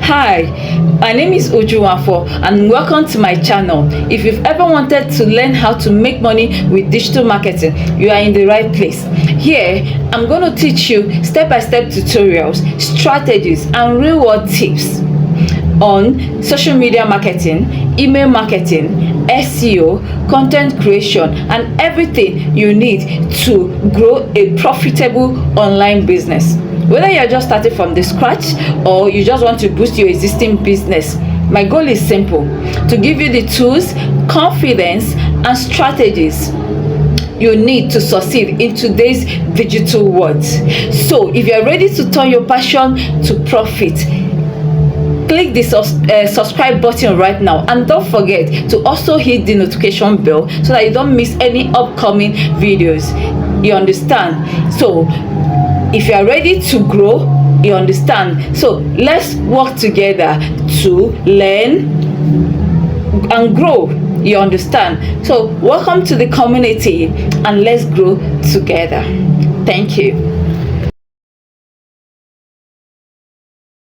Hi, my name is Uju Nwafor and welcome to my channel. If you've ever wanted to learn how to make money with digital marketing, you are in the right place. Here, I'm going to teach you step-by-step tutorials, strategies, and real-world tips on social media marketing, email marketing, SEO, content creation, and everything you need to grow a profitable online business. Whether you're just starting from the scratch or you just want to boost your existing business, my goal is simple: to give you the tools, confidence, and strategies you need to succeed in today's digital world. So if you're ready to turn your passion to profit, click the subscribe button right now, and don't forget to also hit the notification bell so that you don't miss any upcoming videos. You understand? So if you are ready to grow, you understand? So let's work together to learn and grow. You understand? So welcome to the community and let's grow together. Thank you.